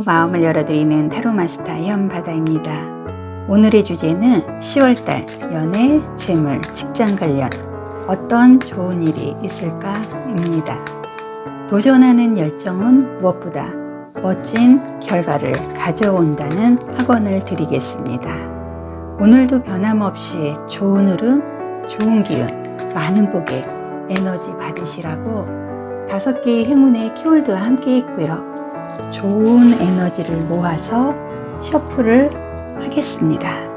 마음을 열어드리는 타로 마스터 현바다입니다. 오늘의 주제는 10월달 연애, 재물, 직장 관련 어떤 좋은 일이 있을까입니다. 도전하는 열정은 무엇보다 멋진 결과를 가져온다는 학원을 드리겠습니다. 오늘도 변함없이 좋은 흐름, 좋은 기운, 많은 복의 에너지 받으시라고 5개의 행운의 키워드와 함께 있고요. 좋은 에너지를 모아서 셔플을 하겠습니다.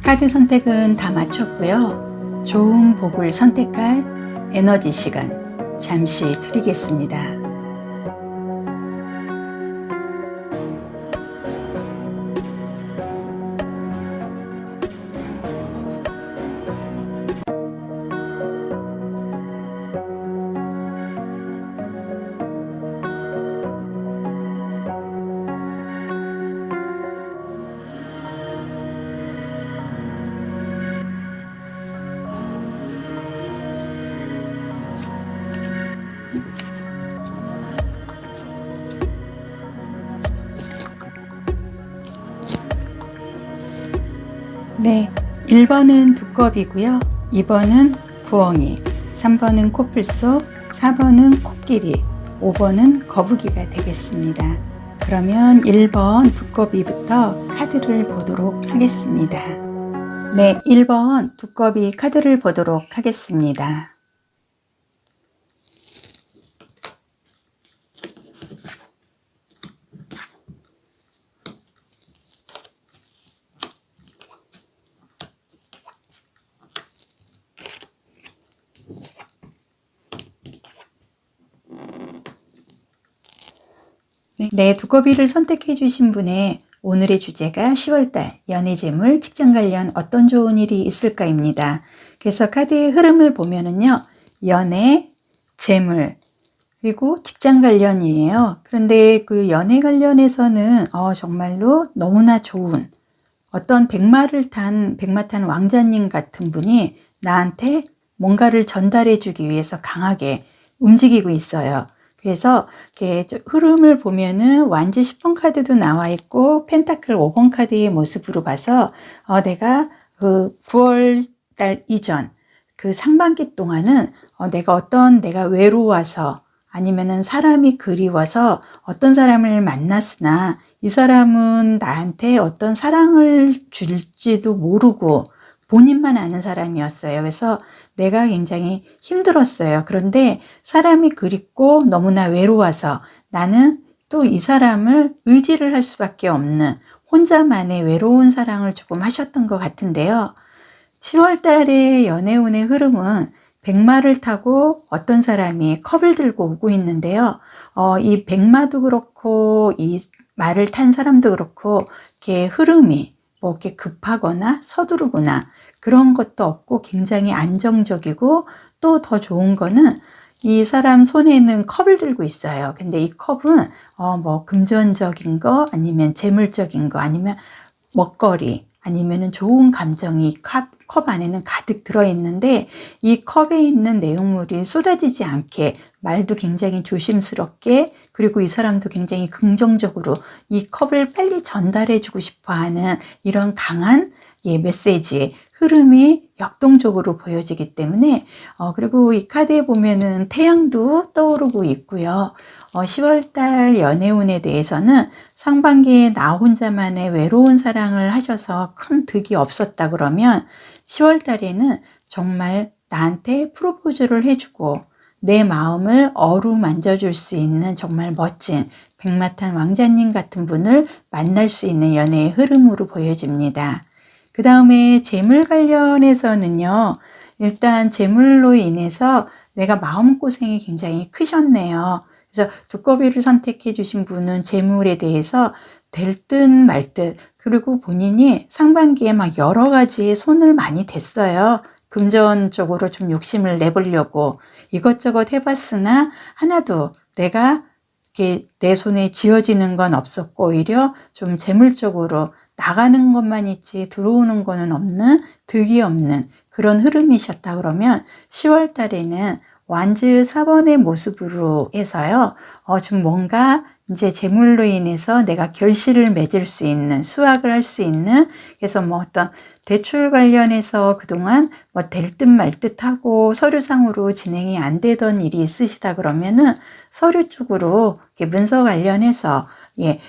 카드 선택은 다 마쳤고요. 좋은 복을 선택할 에너지 시간 잠시 드리겠습니다. 네, 1번은 두꺼비고요. 2번은 부엉이, 3번은 코뿔소, 4번은 코끼리, 5번은 거북이가 되겠습니다. 그러면 1번 두꺼비부터 카드를 보도록 하겠습니다. 네, 1번 두꺼비 카드를 보도록 하겠습니다. 네, 두꺼비를 선택해 주신 분의 오늘의 주제가 10월달 연애, 재물, 직장 관련 어떤 좋은 일이 있을까입니다. 그래서 카드의 흐름을 보면은요, 연애, 재물, 그리고 직장 관련이에요. 그런데 그 연애 관련해서는 정말로 너무나 좋은 어떤 백마탄 왕자님 같은 분이 나한테 뭔가를 전달해 주기 위해서 강하게 움직이고 있어요. 그래서 이렇게 흐름을 보면은 완지 10번 카드도 나와 있고 펜타클 5번 카드의 모습으로 봐서 내가 그 9월 달 이전 그 상반기 동안은 내가 외로워서 아니면은 사람이 그리워서 어떤 사람을 만났으나 이 사람은 나한테 어떤 사랑을 줄지도 모르고 본인만 아는 사람이었어요. 그래서 내가 굉장히 힘들었어요. 그런데 사람이 그립고 너무나 외로워서 나는 또 이 사람을 의지를 할 수밖에 없는 혼자만의 외로운 사랑을 조금 하셨던 것 같은데요. 10월 달에 연애운의 흐름은 백마를 타고 어떤 사람이 컵을 들고 오고 있는데요. 이 백마도 그렇고 이 말을 탄 사람도 그렇고 이렇게 흐름이 뭐 이렇게 급하거나 서두르거나 그런 것도 없고 굉장히 안정적이고 또 더 좋은 거는 이 사람 손에는 컵을 들고 있어요. 근데 이 컵은 뭐 금전적인 거 아니면 재물적인 거 아니면 먹거리 아니면은 좋은 감정이 컵 안에는 가득 들어있는데 이 컵에 있는 내용물이 쏟아지지 않게 말도 굉장히 조심스럽게 그리고 이 사람도 굉장히 긍정적으로 이 컵을 빨리 전달해 주고 싶어 하는 이런 강한 메시지 흐름이 역동적으로 보여지기 때문에 그리고 이 카드에 보면은 태양도 떠오르고 있고요. 10월달 연애운에 대해서는 상반기에 나 혼자만의 외로운 사랑을 하셔서 큰 득이 없었다 그러면 10월달에는 정말 나한테 프로포즈를 해주고 내 마음을 어루만져줄 수 있는 정말 멋진 백마탄 왕자님 같은 분을 만날 수 있는 연애의 흐름으로 보여집니다. 그 다음에 재물 관련해서는요. 일단 재물로 인해서 내가 마음고생이 굉장히 크셨네요. 그래서 두꺼비를 선택해 주신 분은 재물에 대해서 될 듯 말 듯 그리고 본인이 상반기에 막 여러 가지에 손을 많이 댔어요. 금전적으로 좀 욕심을 내보려고 이것저것 해봤으나 하나도 내가 이렇게 내 손에 쥐어지는 건 없었고 오히려 좀 재물적으로 나가는 것만 있지 들어오는 거는 없는 득이 없는 그런 흐름이셨다 그러면 10월 달에는 완즈 4번의 모습으로 해서요. 좀 뭔가 이제 재물로 인해서 내가 결실을 맺을 수 있는 수확을 할 수 있는 그래서 뭐 어떤 대출 관련해서 그동안 뭐 될 듯 말 듯 하고 서류상으로 진행이 안 되던 일이 있으시다 그러면은 서류 쪽으로 이렇게 문서 관련해서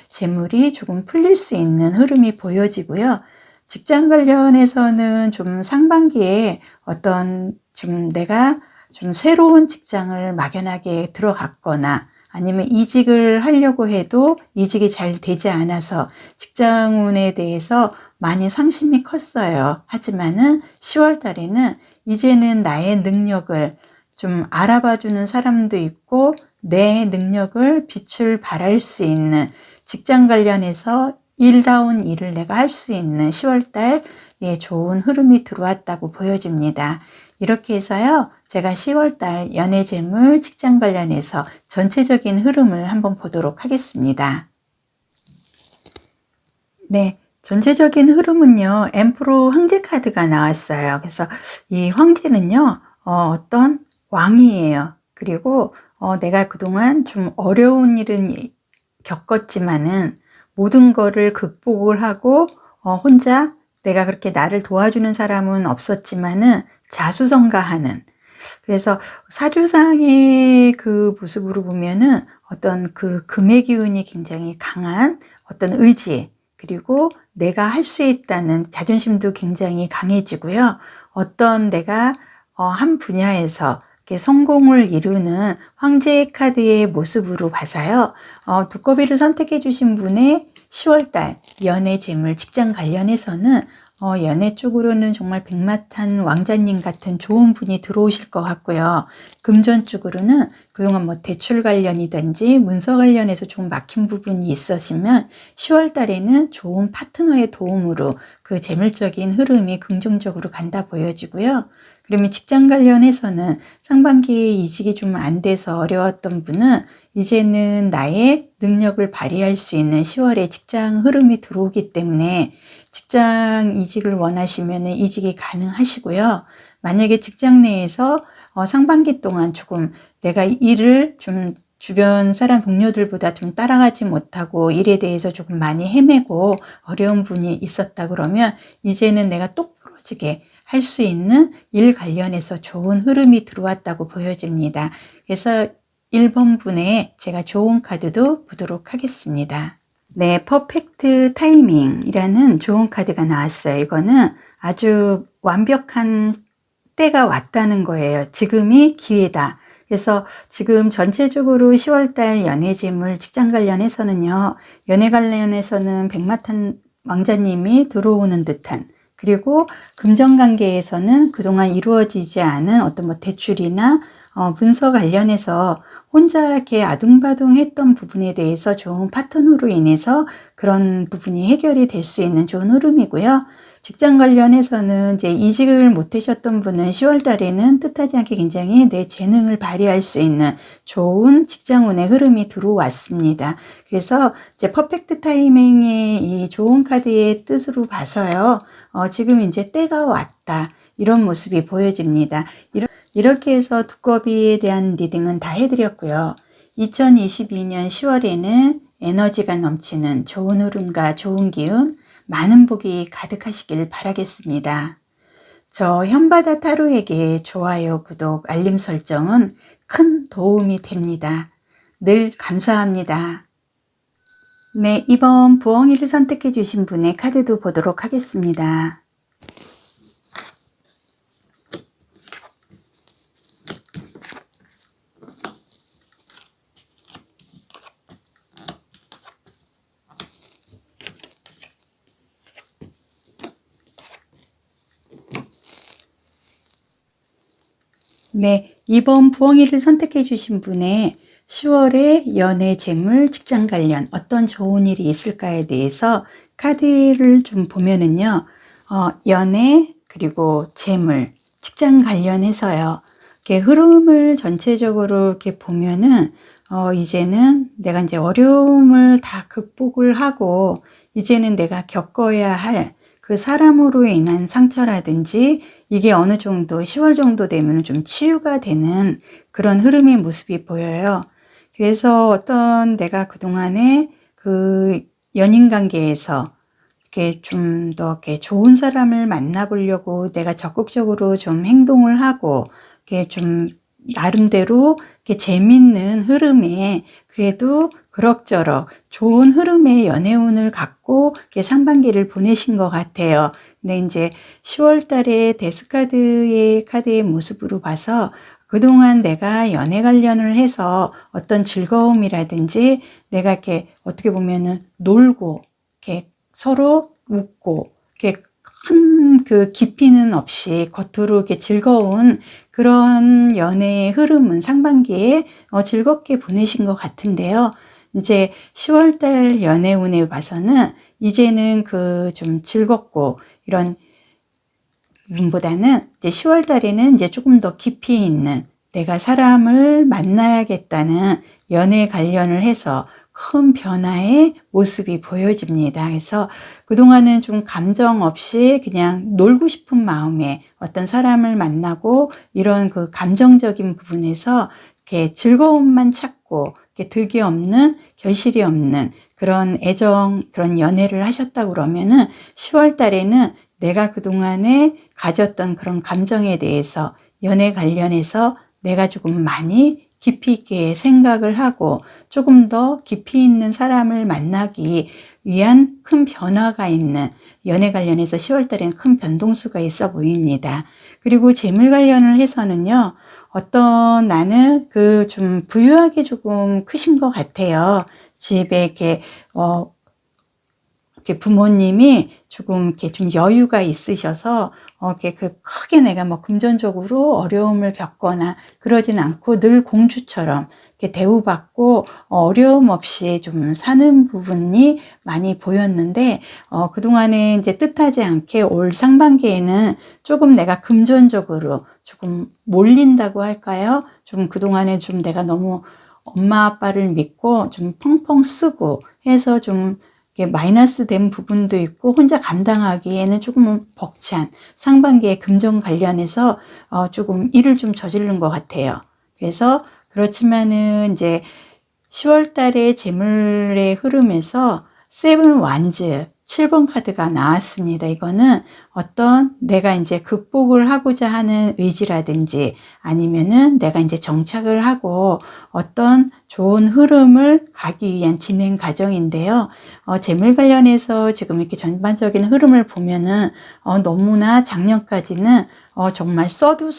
재물이 조금 풀릴 수 있는 흐름이 보여지고요. 직장 관련해서는 좀 상반기에 어떤 좀 내가 좀 새로운 직장을 막연하게 들어갔거나 아니면 이직을 하려고 해도 이직이 잘 되지 않아서 직장운에 대해서 많이 상심이 컸어요. 하지만은 10월 달에는 이제는 나의 능력을 좀 알아봐 주는 사람도 있고 내 능력을 빛을 발할 수 있는 직장 관련해서 일다운 일을 내가 할 수 있는 10월 달 좋은 흐름이 들어왔다고 보여집니다. 이렇게 해서요. 제가 10월 달 연애 재물 직장 관련해서 전체적인 흐름을 한번 보도록 하겠습니다. 네. 전체적인 흐름은요. 엠프로 황제 카드가 나왔어요. 그래서 이 황제는요. 어떤 왕이에요. 그리고 내가 그동안 좀 어려운 일은 겪었지만은 모든 거를 극복을 하고 혼자 내가 그렇게 나를 도와주는 사람은 없었지만은 자수성가하는 그래서 사주상의 그 모습으로 보면은 어떤 그 금의 기운이 굉장히 강한 어떤 의지 그리고 내가 할 수 있다는 자존심도 굉장히 강해지고요. 어떤 내가 한 분야에서 이렇게 성공을 이루는 황제의 카드의 모습으로 봐서요. 두꺼비를 선택해 주신 분의 10월달 연애 재물 직장 관련해서는 연애 쪽으로는 정말 백마탄 왕자님 같은 좋은 분이 들어오실 것 같고요. 금전 쪽으로는 그동안 뭐 대출 관련이든지 문서 관련해서 좀 막힌 부분이 있으시면 10월 달에는 좋은 파트너의 도움으로 그 재물적인 흐름이 긍정적으로 간다 보여지고요. 그러면 직장 관련해서는 상반기에 이직이 좀 안 돼서 어려웠던 분은 이제는 나의 능력을 발휘할 수 있는 10월에 직장 흐름이 들어오기 때문에 직장 이직을 원하시면 이직이 가능하시고요. 만약에 직장 내에서 상반기 동안 조금 내가 일을 좀 주변 사람 동료들보다 좀 따라가지 못하고 일에 대해서 조금 많이 헤매고 어려운 분이 있었다 그러면 이제는 내가 똑부러지게 할 할 수 있는 일 관련해서 좋은 흐름이 들어왔다고 보여집니다. 그래서 1번 분에 제가 좋은 카드도 보도록 하겠습니다. 네, 퍼펙트 타이밍이라는 좋은 카드가 나왔어요. 이거는 아주 완벽한 때가 왔다는 거예요. 지금이 기회다. 그래서 지금 전체적으로 10월달 연애재물 직장 관련해서는요, 연애 관련해서는 백마탄 왕자님이 들어오는 듯한, 그리고 금전관계에서는 그동안 이루어지지 않은 어떤 뭐 대출이나 문서 관련해서 혼자 이렇게 아둥바둥 했던 부분에 대해서 좋은 파트너로 인해서 그런 부분이 해결이 될 수 있는 좋은 흐름이고요. 직장 관련해서는 이제 이직을 못 하셨던 분은 10월 달에는 뜻하지 않게 굉장히 내 재능을 발휘할 수 있는 좋은 직장운의 흐름이 들어왔습니다. 그래서 이제 퍼펙트 타이밍의 이 좋은 카드의 뜻으로 봐서요. 지금 이제 때가 왔다. 이런 모습이 보여집니다. 이렇게 해서 두꺼비에 대한 리딩은 다 해드렸고요. 2022년 10월에는 에너지가 넘치는 좋은 흐름과 좋은 기운, 많은 복이 가득하시길 바라겠습니다. 저 현바다 타로에게 좋아요, 구독, 알림 설정은 큰 도움이 됩니다. 늘 감사합니다. 네, 이번 부엉이를 선택해 주신 분의 카드도 보도록 하겠습니다. 네, 이번 부엉이를 선택해 주신 분의 10월에 연애, 재물, 직장 관련 어떤 좋은 일이 있을까에 대해서 카드를 좀 보면은요, 연애, 그리고 재물, 직장 관련해서요. 이렇게 흐름을 전체적으로 이렇게 보면은, 이제는 내가 이제 어려움을 다 극복을 하고, 이제는 내가 겪어야 할 그 사람으로 인한 상처라든지 이게 어느 정도 10월 정도 되면 좀 치유가 되는 그런 흐름의 모습이 보여요. 그래서 어떤 내가 그동안에 그 연인 관계에서 이렇게 좀 더 이렇게 좋은 사람을 만나보려고 내가 적극적으로 좀 행동을 하고 이렇게 좀 나름대로 이렇게 재밌는 흐름에 그래도 그럭저럭 좋은 흐름의 연애운을 갖고 상반기를 보내신 것 같아요. 근데 이제 10월 달에 데스카드의 카드의 모습으로 봐서 그동안 내가 연애 관련을 해서 어떤 즐거움이라든지 내가 이렇게 어떻게 보면은 놀고 이렇게 서로 웃고 이렇게 큰 그 깊이는 없이 겉으로 이렇게 즐거운 그런 연애의 흐름은 상반기에 즐겁게 보내신 것 같은데요. 이제 10월 달 연애운에 봐서는 이제는 그 좀 즐겁고 이런 분보다는 이제 10월 달에는 이제 조금 더 깊이 있는 내가 사람을 만나야겠다는 연애 관련을 해서 큰 변화의 모습이 보여집니다. 그래서 그동안은 좀 감정 없이 그냥 놀고 싶은 마음에 어떤 사람을 만나고 이런 그 감정적인 부분에서 이렇게 즐거움만 찾고 이렇게 득이 없는 결실이 없는 그런 애정, 그런 연애를 하셨다 그러면은 10월 달에는 내가 그동안에 가졌던 그런 감정에 대해서 연애 관련해서 내가 조금 많이 깊이 있게 생각을 하고 조금 더 깊이 있는 사람을 만나기 위한 큰 변화가 있는 연애 관련해서 10월 달에는 큰 변동수가 있어 보입니다. 그리고 재물 관련을 해서는요. 어떤 나는 그 좀 부유하게 조금 크신 것 같아요. 집에 이렇게 이렇게 부모님이 조금 이렇게 좀 여유가 있으셔서 이렇게 그 크게 내가 뭐 금전적으로 어려움을 겪거나 그러진 않고 늘 공주처럼 이렇게 대우받고 어려움 없이 좀 사는 부분이 많이 보였는데 그동안에 이제 뜻하지 않게 올 상반기에는 조금 내가 금전적으로 조금 몰린다고 할까요? 좀 그동안에 좀 내가 너무 엄마 아빠를 믿고 좀 펑펑 쓰고 해서 좀 마이너스 된 부분도 있고 혼자 감당하기에는 조금 벅찬 상반기에 금전 관련해서 조금 일을 좀 저지른 것 같아요. 그래서 그렇지만은 이제 10월 달에 재물의 흐름에서 세븐 완즈 7번 카드가 나왔습니다. 이거는 어떤 내가 이제 극복을 하고자 하는 의지라든지 아니면은 내가 이제 정착을 하고 어떤 좋은 흐름을 가기 위한 진행 과정인데요. 재물 관련해서 지금 이렇게 전반적인 흐름을 보면은 너무나 작년까지는 정말 써도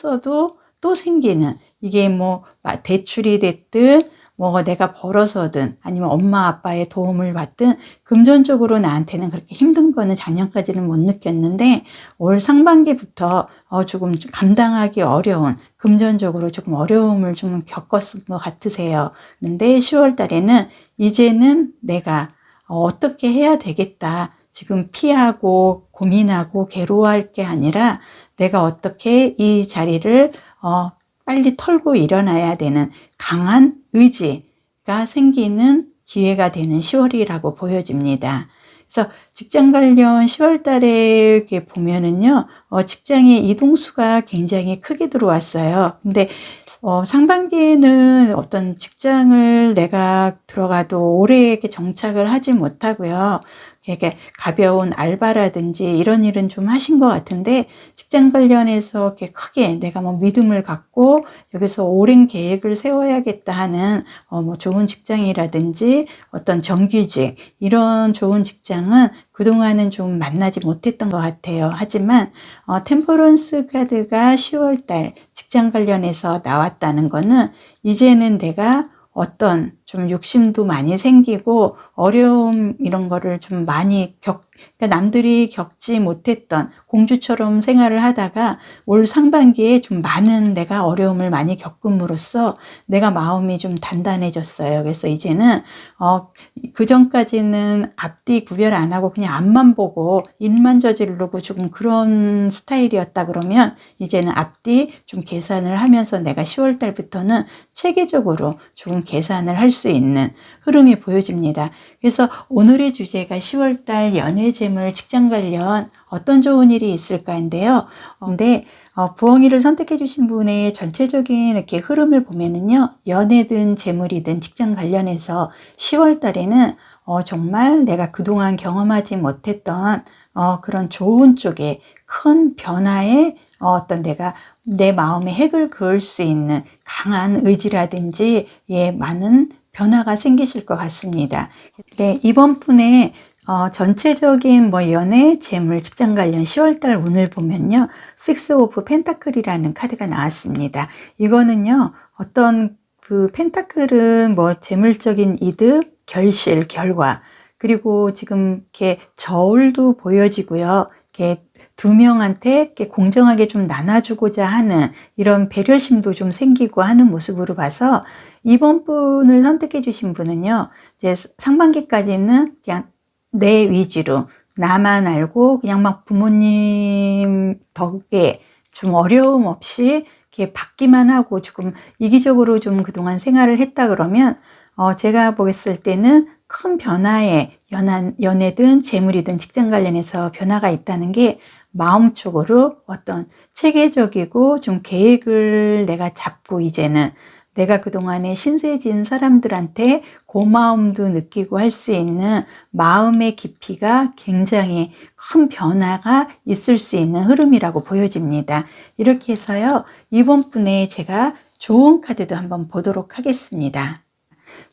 또 생기는, 이게 뭐 대출이 됐든 뭐 내가 벌어서든 아니면 엄마 아빠의 도움을 받든 금전적으로 나한테는 그렇게 힘든 거는 작년까지는 못 느꼈는데 올 상반기부터 조금 감당하기 어려운, 금전적으로 조금 어려움을 좀 겪었을 것 같으세요. 근데 10월 달에는 이제는 내가 어떻게 해야 되겠다, 지금 피하고 고민하고 괴로워할 게 아니라 내가 어떻게 이 자리를 빨리 털고 일어나야 되는 강한 의지가 생기는 기회가 되는 10월이라고 보여집니다. 그래서 직장 관련 10월 달에 이렇게 보면은요, 직장의 이동수가 굉장히 크게 들어왔어요. 근데 상반기에는 어떤 직장을 내가 들어가도 오래 이렇게 정착을 하지 못하고요. 이렇게 가벼운 알바라든지 이런 일은 좀 하신 것 같은데, 직장 관련해서 이렇게 크게 내가 뭐 믿음을 갖고 여기서 오랜 계획을 세워야겠다 하는 뭐 좋은 직장이라든지 어떤 정규직, 이런 좋은 직장은 그동안은 좀 만나지 못했던 것 같아요. 하지만 템퍼런스 카드가 10월 달 직장 관련해서 나왔다는 거는 이제는 내가 어떤 좀 욕심도 많이 생기고 어려움 이런 거를 좀 많이 그러니까 남들이 겪지 못했던, 공주처럼 생활을 하다가 올 상반기에 좀 많은 내가 어려움을 많이 겪음으로써 내가 마음이 좀 단단해졌어요. 그래서 이제는 그 전까지는 앞뒤 구별 안 하고 그냥 앞만 보고 일만 저지르고 조금 그런 스타일이었다 그러면 이제는 앞뒤 좀 계산을 하면서 내가 10월 달부터는 체계적으로 조금 계산을 할 수 있는 흐름이 보여집니다. 그래서 오늘의 주제가 10월 달 연애 재물 직장 관련 어떤 좋은 일이 있을까인데요. 근데 부엉이를 선택해 주신 분의 전체적인 이렇게 흐름을 보면은요, 연애든 재물이든 직장 관련해서 10월 달에는 정말 내가 그동안 경험하지 못했던 그런 좋은 쪽에 큰 변화에 어떤 내가 내 마음에 핵을 그을 수 있는 강한 의지라든지 많은 변화가 생기실 것 같습니다. 네, 이번 분의 전체적인 뭐 연애, 재물, 직장 관련 10월달 운을 보면요, 식스 오브 펜타클이라는 카드가 나왔습니다. 이거는요, 어떤 그 펜타클은 뭐 재물적인 이득, 결실, 결과, 그리고 지금 이렇게 저울도 보여지고요. 이렇게 두 명한테 이렇게 공정하게 좀 나눠주고자 하는 이런 배려심도 좀 생기고 하는 모습으로 봐서 이번 분을 선택해 주신 분은요, 이제 상반기까지는 그냥 내 위주로 나만 알고 그냥 막 부모님 덕에 좀 어려움 없이 이렇게 받기만 하고 조금 이기적으로 좀 그동안 생활을 했다 그러면 제가 보겠을 때는 큰 변화에 연애든 재물이든 직장 관련해서 변화가 있다는 게 마음적으로 어떤 체계적이고 좀 계획을 내가 잡고 이제는 내가 그동안에 신세진 사람들한테 고마움도 느끼고 할 수 있는 마음의 깊이가 굉장히 큰 변화가 있을 수 있는 흐름이라고 보여집니다. 이렇게 해서요, 이번 분에 제가 좋은 카드도 한번 보도록 하겠습니다.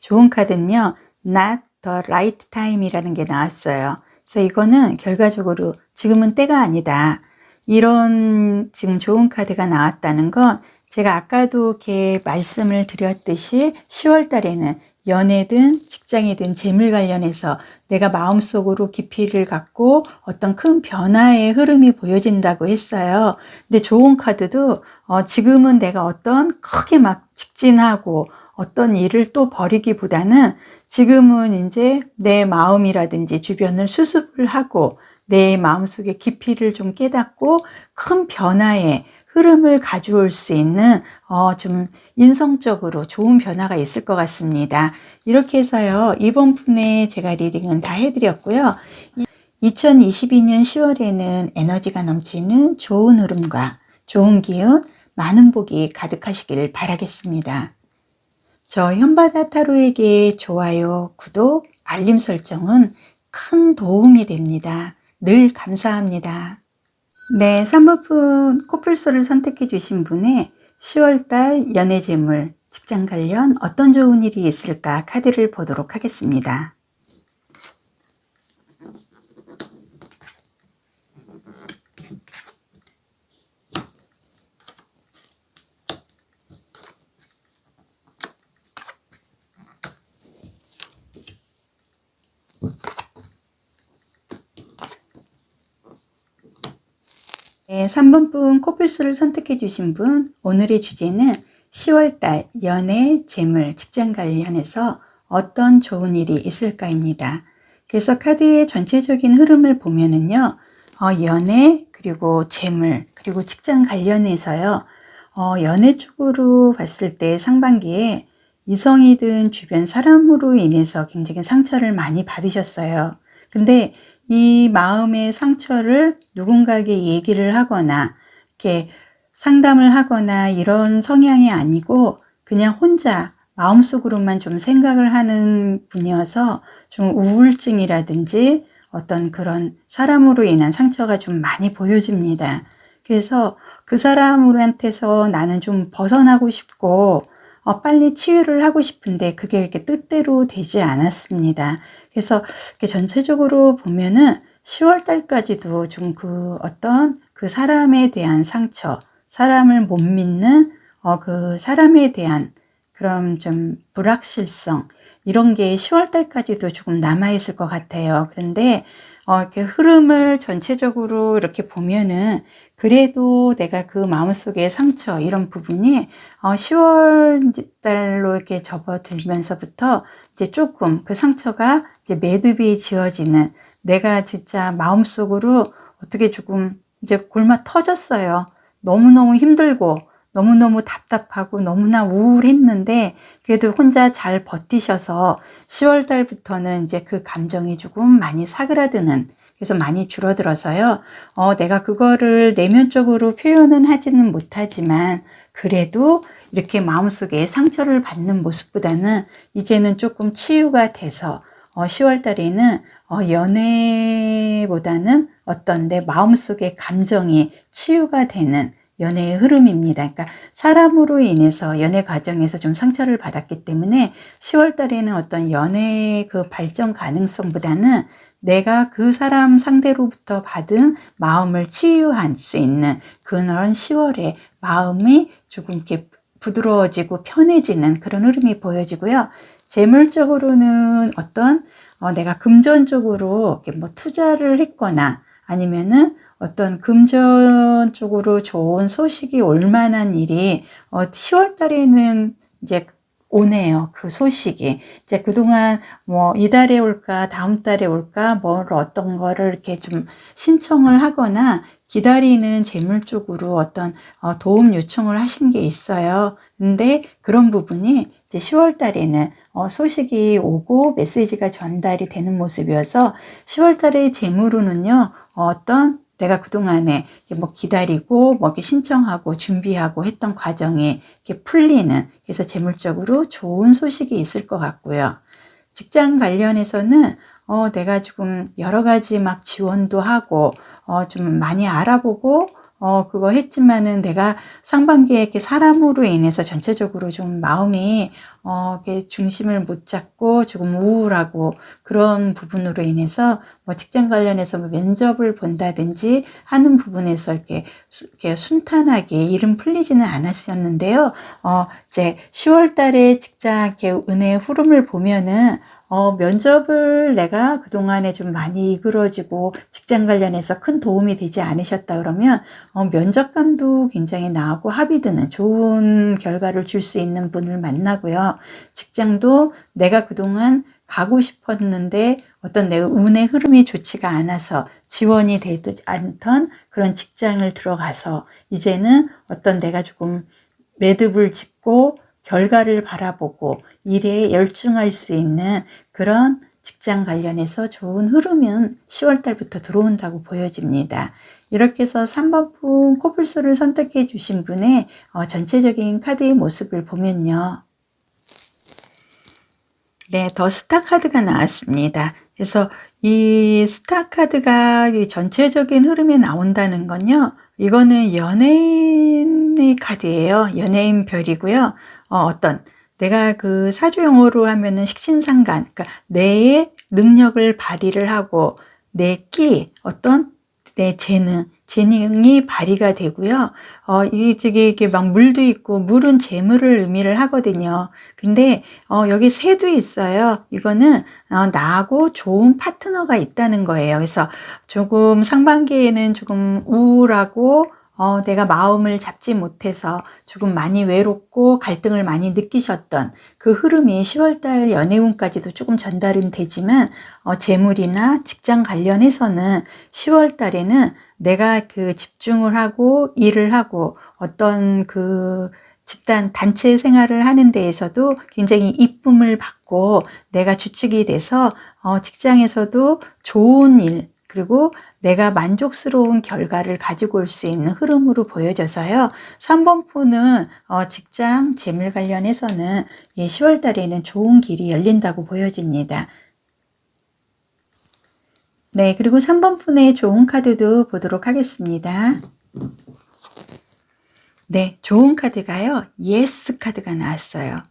좋은 카드는요, Not the right time이라는 게 나왔어요. 그래서 이거는 결과적으로 지금은 때가 아니다, 이런 지금 좋은 카드가 나왔다는 건 제가 아까도 이렇게 말씀을 드렸듯이 10월 달에는 연애든 직장이든 재물 관련해서 내가 마음속으로 깊이를 갖고 어떤 큰 변화의 흐름이 보여진다고 했어요. 근데 좋은 카드도 지금은 내가 어떤 크게 막 직진하고 어떤 일을 또 벌이기보다는 지금은 이제 내 마음이라든지 주변을 수습을 하고 내 마음속의 깊이를 좀 깨닫고 큰 변화의 흐름을 가져올 수 있는 좀 인성적으로 좋은 변화가 있을 것 같습니다. 이렇게 해서요, 이번 분에 제가 리딩은 다 해드렸고요. 2022년 10월에는 에너지가 넘치는 좋은 흐름과 좋은 기운, 많은 복이 가득하시길 바라겠습니다. 저 현바다 타로에게 좋아요, 구독, 알림 설정은 큰 도움이 됩니다. 늘 감사합니다. 네, 3번분 코뿔소를 선택해 주신 분의 10월달 연애재물, 직장 관련 어떤 좋은 일이 있을까 카드를 보도록 하겠습니다. 네, 3번분 코뿔소를 선택해 주신 분, 오늘의 주제는 10월달 연애, 재물, 직장 관련해서 어떤 좋은 일이 있을까입니다. 그래서 카드의 전체적인 흐름을 보면은요, 연애, 그리고 재물, 그리고 직장 관련해서요, 연애 쪽으로 봤을 때 상반기에 이성이든 주변 사람으로 인해서 굉장히 상처를 많이 받으셨어요. 근데 이 마음의 상처를 누군가에게 얘기를 하거나 이렇게 상담을 하거나 이런 성향이 아니고 그냥 혼자 마음속으로만 좀 생각을 하는 분이어서 좀 우울증이라든지 어떤 그런 사람으로 인한 상처가 좀 많이 보여집니다. 그래서 그 사람한테서 나는 좀 벗어나고 싶고 빨리 치유를 하고 싶은데 그게 이렇게 뜻대로 되지 않았습니다. 그래서 이렇게 전체적으로 보면은 10월 달까지도 좀 그 어떤 그 사람에 대한 상처, 사람을 못 믿는 그 사람에 대한 그런 좀 불확실성, 이런 게 10월 달까지도 조금 남아있을 것 같아요. 그런데 이렇게 흐름을 전체적으로 이렇게 보면은 그래도 내가 그 마음속의 상처 이런 부분이 10월 달로 이렇게 접어들면서부터 이제 조금 그 상처가 이제 매듭이 지어지는, 내가 진짜 마음속으로 어떻게 조금 이제 골마 터졌어요. 너무너무 힘들고 너무너무 답답하고 너무나 우울했는데 그래도 혼자 잘 버티셔서 10월 달부터는 이제 그 감정이 조금 많이 사그라드는, 그래서 많이 줄어들어서요. 내가 그거를 내면적으로 표현은 하지는 못하지만 그래도 이렇게 마음속에 상처를 받는 모습보다는 이제는 조금 치유가 돼서 10월 달에는 연애보다는 어떤 내 마음속의 감정이 치유가 되는 연애의 흐름입니다. 그러니까 사람으로 인해서 연애 과정에서 좀 상처를 받았기 때문에 10월 달에는 어떤 연애의 그 발전 가능성보다는 내가 그 사람 상대로부터 받은 마음을 치유할 수 있는 그런 10월에 마음이 조금 이렇게 부드러워지고 편해지는 그런 흐름이 보여지고요. 재물적으로는 어떤 내가 금전적으로 이렇게 뭐 투자를 했거나 아니면은 어떤 금전 쪽으로 좋은 소식이 올 만한 일이 10월 달에는 이제 오네요. 그 소식이. 이제 그동안 뭐 이달에 올까, 다음 달에 올까, 뭘 어떤 거를 이렇게 좀 신청을 하거나 기다리는 재물 쪽으로 어떤 도움 요청을 하신 게 있어요. 근데 그런 부분이 이제 10월 달에는 소식이 오고 메시지가 전달이 되는 모습이어서 10월 달의 재물로는요, 어떤 내가 그동안에 뭐 기다리고 뭐 이렇게 신청하고 준비하고 했던 과정이 이렇게 풀리는, 그래서 재물적으로 좋은 소식이 있을 것 같고요. 직장 관련해서는 내가 조금 여러 가지 막 지원도 하고 좀 많이 알아보고 그거 했지만은 내가 상반기에 이렇게 사람으로 인해서 전체적으로 좀 마음이 이렇게 중심을 못 잡고 조금 우울하고 그런 부분으로 인해서 뭐 직장 관련해서 뭐 면접을 본다든지 하는 부분에서 이렇게 순탄하게 일은 풀리지는 않았었는데요. 이제 10월 달에 직장 이렇게 은혜의 흐름을 보면은 면접을 내가 그동안에 좀 많이 이끌어지고 직장 관련해서 큰 도움이 되지 않으셨다 그러면 면접관도 굉장히 나하고 합의되는 좋은 결과를 줄 수 있는 분을 만나고요. 직장도 내가 그동안 가고 싶었는데 어떤 내 운의 흐름이 좋지가 않아서 지원이 되지 않던 그런 직장을 들어가서 이제는 어떤 내가 조금 매듭을 짓고 결과를 바라보고 일에 열중할 수 있는 그런 직장 관련해서 좋은 흐름은 10월 달부터 들어온다고 보여집니다. 이렇게 해서 3번분 코뿔소를 선택해 주신 분의 전체적인 카드의 모습을 보면요. 네, 더 스타 카드가 나왔습니다. 그래서 이 스타 카드가 이 전체적인 흐름에 나온다는 건요. 이거는 연예인의 카드예요. 연예인 별이고요. 어떤 내가 그 사주용어로 하면은 식신상간, 그러니까 내 능력을 발휘를 하고 내 끼, 어떤 내 재능이 발휘가 되고요. 이게 막 물도 있고, 물은 재물을 의미를 하거든요. 근데, 여기 새도 있어요. 이거는, 나하고 좋은 파트너가 있다는 거예요. 그래서 조금 상반기에는 조금 우울하고, 내가 마음을 잡지 못해서 조금 많이 외롭고 갈등을 많이 느끼셨던 그 흐름이 10월달 연애운까지도 조금 전달은 되지만, 재물이나 직장 관련해서는 10월달에는 내가 그 집중을 하고 일을 하고 어떤 그 집단 단체 생활을 하는 데에서도 굉장히 이쁨을 받고 내가 주축이 돼서 직장에서도 좋은 일, 그리고 내가 만족스러운 결과를 가지고 올 수 있는 흐름으로 보여져서요. 3번 포는 직장, 재물 관련해서는 10월 달에는 좋은 길이 열린다고 보여집니다. 네, 그리고 3번 폰의 좋은 카드도 보도록 하겠습니다. 네, 좋은 카드가요. 예스 카드가 나왔어요.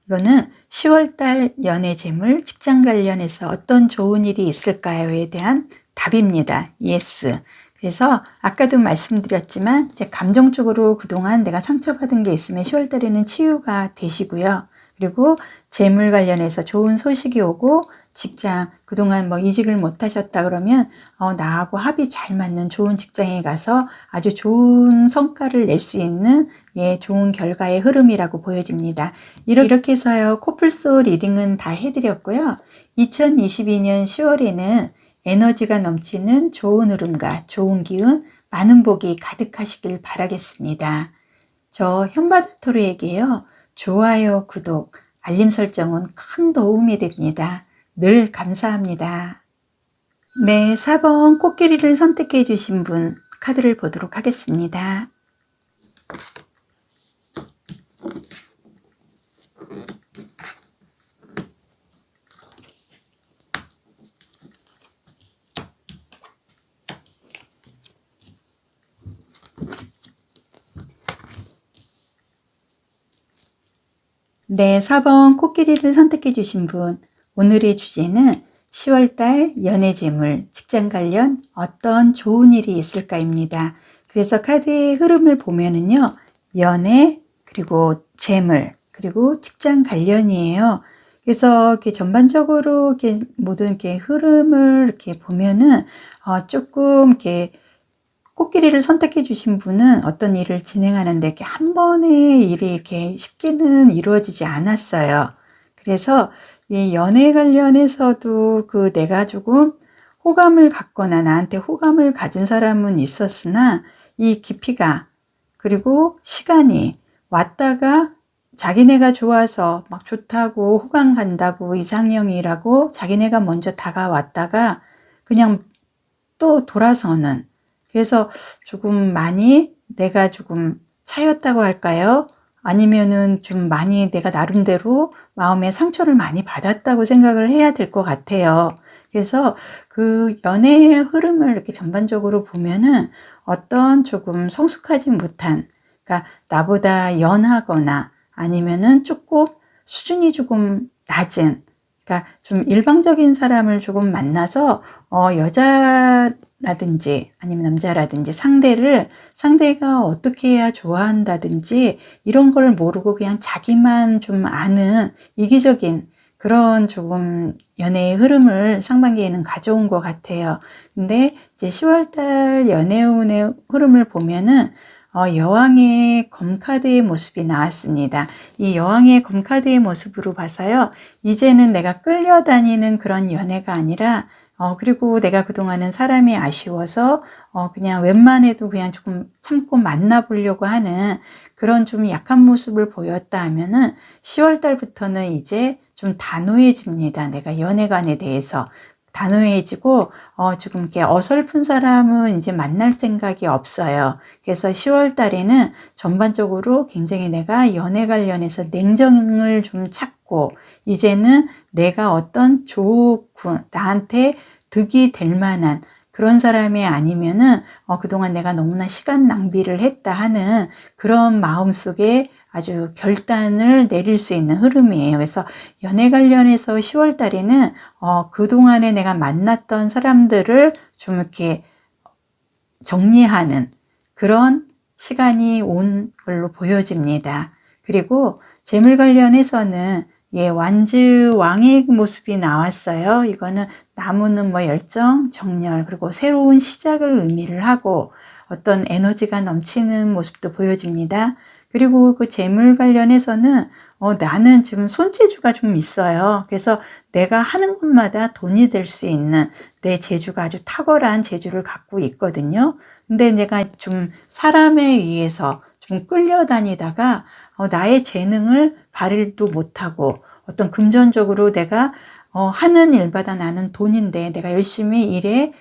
이거는 10월달 연애 재물 직장 관련해서 어떤 좋은 일이 있을까요에 대한 답입니다. 예스. 그래서 아까도 말씀드렸지만 제 감정적으로 그동안 내가 상처받은 게 있으면 10월달에는 치유가 되시고요. 그리고 재물 관련해서 좋은 소식이 오고 직장 그동안 뭐 이직을 못 하셨다 그러면 나하고 합이 잘 맞는 좋은 직장에 가서 아주 좋은 성과를 낼 수 있는 좋은 결과의 흐름이라고 보여집니다. 이렇게 해서요. 코뿔소 리딩은 다 해드렸고요. 2022년 10월에는 에너지가 넘치는 좋은 흐름과 좋은 기운, 많은 복이 가득하시길 바라겠습니다. 저 현바다토르에게요. 좋아요, 구독, 알림 설정은 큰 도움이 됩니다. 늘 감사합니다. 네, 4번 코끼리를 선택해 주신 분 카드를 보도록 하겠습니다. 네, 4번 코끼리를 선택해 주신 분 오늘의 주제는 10월달 연애재물, 직장 관련 어떤 좋은 일이 있을까입니다. 그래서 카드의 흐름을 보면은요. 연애, 그리고 재물, 그리고 직장 관련이에요. 그래서 이렇게 전반적으로 이렇게 모든 이렇게 흐름을 이렇게 보면은 조금 이렇게 코끼리를 선택해 주신 분은 어떤 일을 진행하는데 이렇게 한 번에 일이 이렇게 쉽게는 이루어지지 않았어요. 그래서 이 연애 관련해서도 그 내가 조금 호감을 갖거나 나한테 호감을 가진 사람은 있었으나 이 깊이가 그리고 시간이 왔다가 자기네가 좋아서 막 좋다고 호감 간다고 이상형이라고 자기네가 먼저 다가왔다가 그냥 또 돌아서는 그래서 조금 많이 내가 조금 차였다고 할까요? 아니면은 좀 많이 내가 나름대로 마음에 상처를 많이 받았다고 생각을 해야 될 것 같아요. 그래서 그 연애의 흐름을 이렇게 전반적으로 보면은 어떤 조금 성숙하지 못한, 그러니까 나보다 연하거나 아니면은 조금 수준이 조금 낮은, 그러니까 좀 일방적인 사람을 조금 만나서 여자라든지 아니면 남자라든지 상대가 어떻게 해야 좋아한다든지 이런 걸 모르고 그냥 자기만 좀 아는 이기적인 그런 조금 연애의 흐름을 상반기에는 가져온 것 같아요. 근데 이제 10월달 연애운의 흐름을 보면은 여왕의 검카드의 모습이 나왔습니다. 이 여왕의 검카드의 모습으로 봐서요. 이제는 내가 끌려다니는 그런 연애가 아니라 그리고 내가 그동안은 사람이 아쉬워서 그냥 웬만해도 그냥 조금 참고 만나보려고 하는 그런 좀 약한 모습을 보였다 하면은 10월 달부터는 이제 좀 단호해집니다. 내가 연애관에 대해서 단호해지고 지금 이렇게 어설픈 사람은 이제 만날 생각이 없어요. 그래서 10월 달에는 전반적으로 굉장히 내가 연애 관련해서 냉정을 좀 찾고 이제는 내가 어떤 나한테 득이 될 만한 그런 사람이 아니면은 그동안 내가 너무나 시간 낭비를 했다 하는 그런 마음속에 아주 결단을 내릴 수 있는 흐름이에요. 그래서 연애 관련해서 10월 달에는 그동안에 내가 만났던 사람들을 좀 이렇게 정리하는 그런 시간이 온 걸로 보여집니다. 그리고 재물 관련해서는 완즈 왕의 모습이 나왔어요. 이거는 나무는 열정, 정열, 그리고 새로운 시작을 의미를 하고 어떤 에너지가 넘치는 모습도 보여집니다. 그리고 그 재물 관련해서는 나는 지금 손재주가 좀 있어요. 그래서 내가 하는 것마다 돈이 될 수 있는 내 재주가 아주 탁월한 재주를 갖고 있거든요. 근데 내가 좀 사람에 의해서 좀 끌려다니다가 나의 재능을 발휘도 못하고 어떤 금전적으로 내가 하는 일마다 나는 돈인데 내가 열심히 일에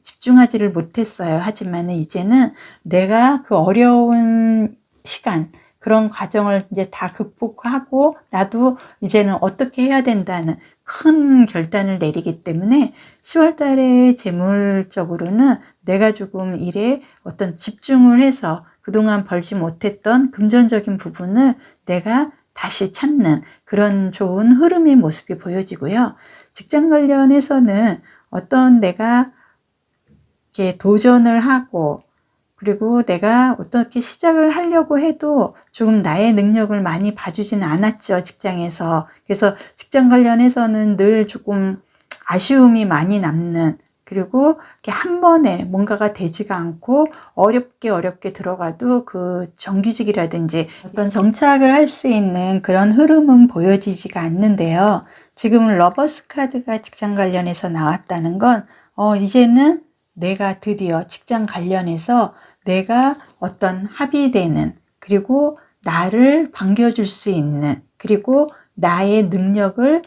집중하지를 못했어요. 하지만은 이제는 내가 그 어려운 시간, 그런 과정을 이제 다 극복하고 나도 이제는 어떻게 해야 된다는 큰 결단을 내리기 때문에 10월 달에 재물적으로는 내가 조금 일에 어떤 집중을 해서 그동안 벌지 못했던 금전적인 부분을 내가 다시 찾는 그런 좋은 흐름의 모습이 보여지고요. 직장 관련해서는 어떤 내가 이렇게 도전을 하고 그리고 내가 어떻게 시작을 하려고 해도 조금 나의 능력을 많이 봐주지는 않았죠, 직장에서. 그래서 직장 관련해서는 늘 조금 아쉬움이 많이 남는, 그리고 이렇게 한 번에 뭔가가 되지가 않고 어렵게 들어가도 그 정규직이라든지 어떤 정착을 할 수 있는 그런 흐름은 보여지지가 않는데요. 지금 러버스 카드가 직장 관련해서 나왔다는 건 이제는 내가 드디어 직장 관련해서 내가 어떤 합의되는, 그리고 나를 반겨줄 수 있는, 그리고 나의 능력을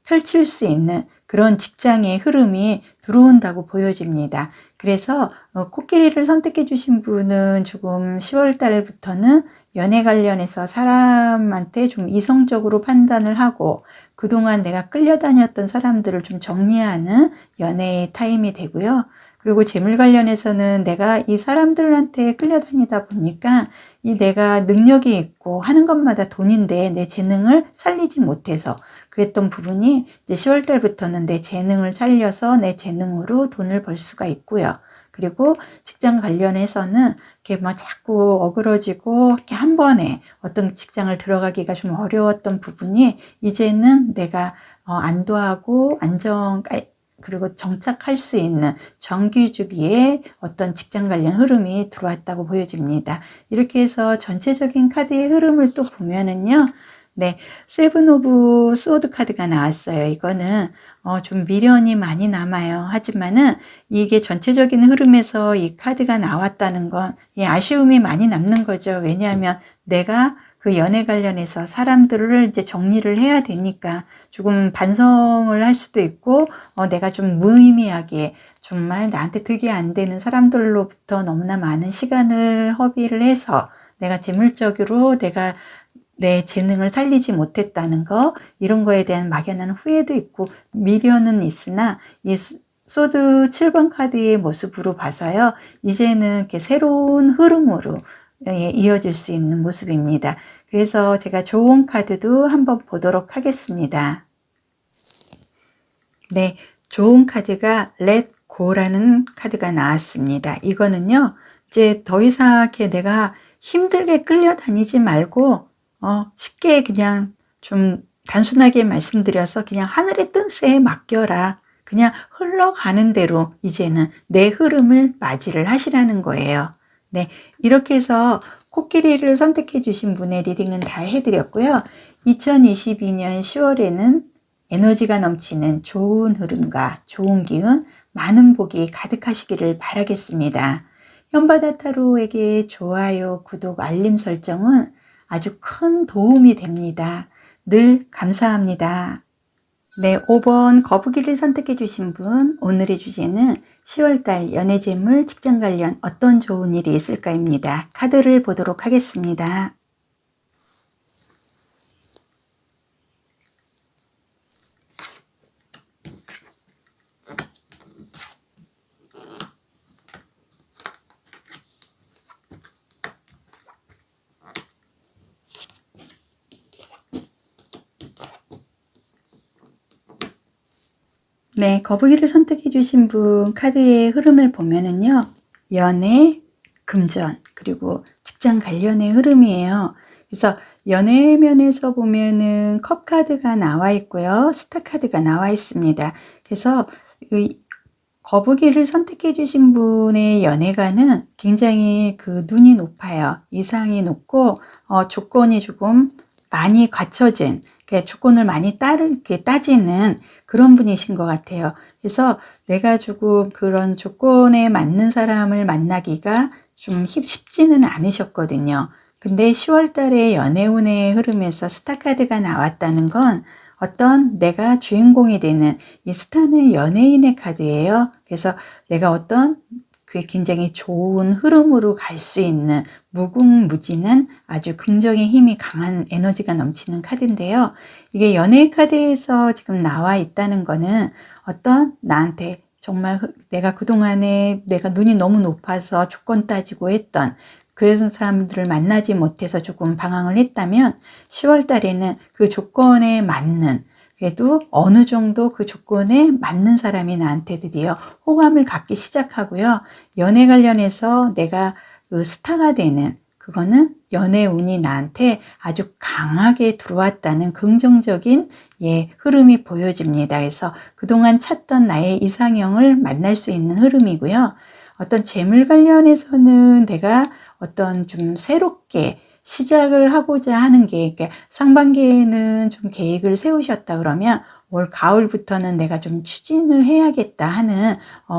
펼칠 수 있는 그런 직장의 흐름이 들어온다고 보여집니다. 그래서 코끼리를 선택해 주신 분은 조금 10월 달부터는 연애 관련해서 사람한테 좀 이성적으로 판단을 하고 그동안 내가 끌려다녔던 사람들을 좀 정리하는 연애의 타임이 되고요. 그리고 재물 관련해서는 내가 이 사람들한테 끌려다니다 보니까 이 내가 능력이 있고 하는 것마다 돈인데 내 재능을 살리지 못해서 그랬던 부분이 이제 10월 달부터는 내 재능을 살려서 내 재능으로 돈을 벌 수가 있고요. 그리고 직장 관련해서는 이렇게 자꾸 어그러지고 이렇게 한 번에 어떤 직장을 들어가기가 좀 어려웠던 부분이 이제는 내가 안도하고 그리고 정착할 수 있는 정규직의 어떤 직장 관련 흐름이 들어왔다고 보여집니다. 이렇게 해서 전체적인 카드의 흐름을 또 보면은요. 네, 세븐 오브 소드 카드가 나왔어요. 이거는 좀 미련이 많이 남아요. 하지만은 이게 전체적인 흐름에서 이 카드가 나왔다는 건 아쉬움이 많이 남는 거죠. 왜냐하면 내가 그 연애 관련해서 사람들을 이제 정리를 해야 되니까 조금 반성을 할 수도 있고 내가 좀 무의미하게 정말 나한테 득이 안 되는 사람들로부터 너무나 많은 시간을 허비를 해서 내가 재물적으로 내가 내 재능을 살리지 못했다는 거, 이런 거에 대한 막연한 후회도 있고 미련은 있으나 이 소드 7번 카드의 모습으로 봐서요. 이제는 이렇게 새로운 흐름으로 이어질 수 있는 모습입니다. 그래서 제가 좋은 카드도 한번 보도록 하겠습니다. 네, 좋은 카드가 Let Go라는 카드가 나왔습니다. 이거는요, 이제 더 이상 이렇게 내가 힘들게 끌려다니지 말고 쉽게 그냥 좀 단순하게 말씀드려서 그냥 하늘의 뜻에 맡겨라. 그냥 흘러가는 대로 이제는 내 흐름을 맞이를 하시라는 거예요. 네, 이렇게 해서 코끼리를 선택해 주신 분의 리딩은 다 해드렸고요. 2022년 10월에는 에너지가 넘치는 좋은 흐름과 좋은 기운, 많은 복이 가득하시기를 바라겠습니다. 현바다 타로에게 좋아요, 구독, 알림 설정은 아주 큰 도움이 됩니다. 늘 감사합니다. 네, 5번 거북이를 선택해 주신 분, 오늘의 주제는 10월달 연애재물 직장 관련 어떤 좋은 일이 있을까입니다. 카드를 보도록 하겠습니다. 네, 거북이를 선택해 주신 분 카드의 흐름을 보면은요. 연애, 금전, 그리고 직장 관련의 흐름이에요. 그래서 연애 면에서 보면은 컵 카드가 나와 있고요. 스타 카드가 나와 있습니다. 그래서 이 거북이를 선택해 주신 분의 연애관은 굉장히 그 눈이 높아요. 이상이 높고 조건이 조금 많이 갖춰진, 그러니까 조건을 많이 이렇게 따지는 그런 분이신 것 같아요. 그래서 내가 조금 그런 조건에 맞는 사람을 만나기가 좀 쉽지는 않으셨거든요. 근데 10월 달에 연애운의 흐름에서 스타카드가 나왔다는 건 어떤 내가 주인공이 되는, 이 스타는 연예인의 카드예요. 그래서 내가 어떤 그 굉장히 좋은 흐름으로 갈 수 있는 무궁무진한 아주 긍정의 힘이 강한 에너지가 넘치는 카드인데요. 이게 연예 카드에서 지금 나와 있다는 거는 어떤 나한테 정말 내가 그동안에 내가 눈이 너무 높아서 조건 따지고 했던 그런 사람들을 만나지 못해서 조금 방황을 했다면 10월 달에는 그 조건에 맞는, 그래도 어느 정도 그 조건에 맞는 사람이 나한테 드디어 호감을 갖기 시작하고요. 연애 관련해서 내가 그 스타가 되는, 그거는 연애 운이 나한테 아주 강하게 들어왔다는 긍정적인 흐름이 보여집니다. 그래서 그동안 찾던 나의 이상형을 만날 수 있는 흐름이고요. 어떤 재물 관련해서는 내가 어떤 좀 새롭게 시작을 하고자 하는 게, 그러니까 상반기에는 좀 계획을 세우셨다 그러면 올 가을부터는 내가 좀 추진을 해야겠다 하는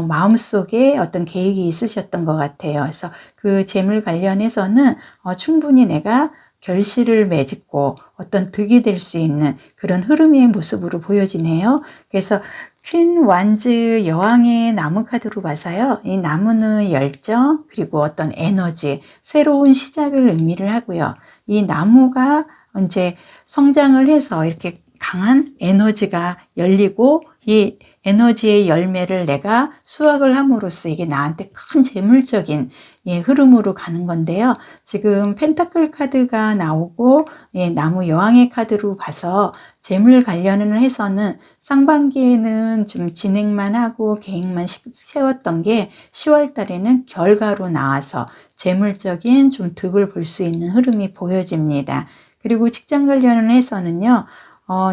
마음속에 어떤 계획이 있으셨던 것 같아요. 그래서 그 재물 관련해서는 충분히 내가 결실을 맺고 어떤 득이 될 수 있는 그런 흐름의 모습으로 보여지네요. 그래서 퀸 완즈 여왕의 나무 카드로 봐서요. 이 나무는 열정, 그리고 어떤 에너지, 새로운 시작을 의미를 하고요. 이 나무가 이제 성장을 해서 이렇게 강한 에너지가 열리고, 이 에너지의 열매를 내가 수확을 함으로써 이게 나한테 큰 재물적인 흐름으로 가는 건데요. 지금 펜타클 카드가 나오고 나무 여왕의 카드로 봐서 재물 관련을 해서는 상반기에는 좀 진행만 하고 계획만 세웠던 게 10월 달에는 결과로 나와서 재물적인 좀 득을 볼 수 있는 흐름이 보여집니다. 그리고 직장 관련을 해서는요.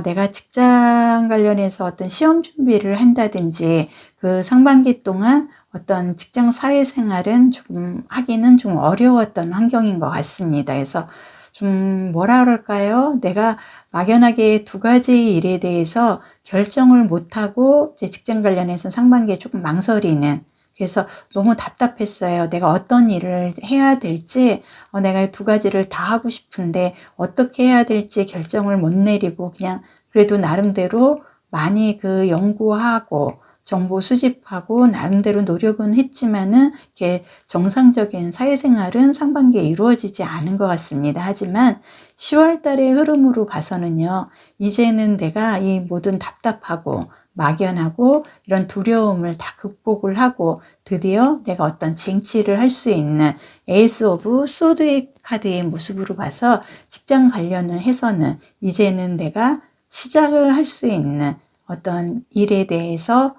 내가 직장 관련해서 어떤 시험 준비를 한다든지 그 상반기 동안 어떤 직장 사회생활은 조금 하기는 좀 어려웠던 환경인 것 같습니다. 그래서 좀 뭐라 그럴까요? 내가 막연하게 두 가지 일에 대해서 결정을 못하고 제 직장 관련해서 상반기에 조금 망설이는, 그래서 너무 답답했어요. 내가 어떤 일을 해야 될지, 내가 두 가지를 다 하고 싶은데 어떻게 해야 될지 결정을 못 내리고 그냥 그래도 나름대로 많이 그 연구하고 정보 수집하고 나름대로 노력은 했지만은 이렇게 정상적인 사회생활은 상반기에 이루어지지 않은 것 같습니다. 하지만 10월 달의 흐름으로 봐서는요, 이제는 내가 이 모든 답답하고 막연하고 이런 두려움을 다 극복을 하고 드디어 내가 어떤 쟁취를 할 수 있는 에이스 오브 소드의 카드의 모습으로 봐서 직장 관련을 해서는 이제는 내가 시작을 할 수 있는 어떤 일에 대해서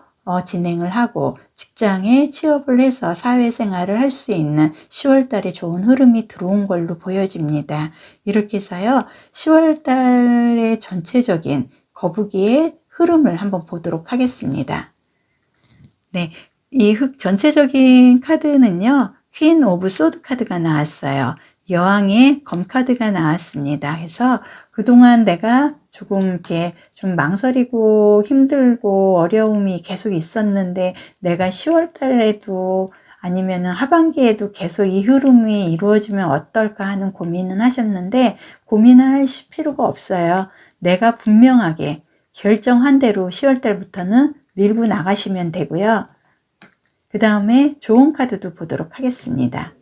진행을 하고 직장에 취업을 해서 사회생활을 할 수 있는 10월 달에 좋은 흐름이 들어온 걸로 보여집니다. 이렇게 해서요, 10월 달의 전체적인 거북이의 흐름을 한번 보도록 하겠습니다. 네, 이 전체적인 카드는요, 퀸 오브 소드 카드가 나왔어요. 여왕의 검 카드가 나왔습니다. 그래서 그동안 내가 조금 이렇게 좀 망설이고 힘들고 어려움이 계속 있었는데 내가 10월 달에도 아니면 하반기에도 계속 이 흐름이 이루어지면 어떨까 하는 고민은 하셨는데 고민을 할 필요가 없어요. 내가 분명하게 결정한 대로 10월 달부터는 밀고 나가시면 되고요. 그 다음에 좋은 카드도 보도록 하겠습니다.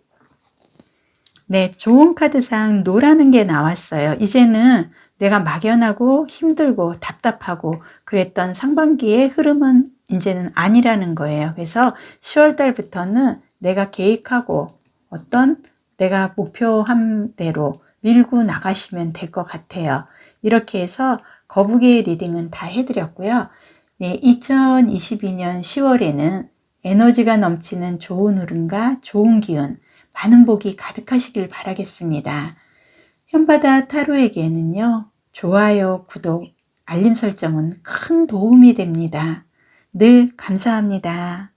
네, 좋은 카드상 노라는 게 나왔어요. 이제는 내가 막연하고 힘들고 답답하고 그랬던 상반기의 흐름은 이제는 아니라는 거예요. 그래서 10월 달부터는 내가 계획하고 어떤 내가 목표한 대로 밀고 나가시면 될 것 같아요. 이렇게 해서 거북이의 리딩은 다 해드렸고요. 네, 2022년 10월에는 에너지가 넘치는 좋은 흐름과 좋은 기운, 많은 복이 가득하시길 바라겠습니다. 현바다 타로에게는요, 좋아요, 구독, 알림 설정은 큰 도움이 됩니다. 늘 감사합니다.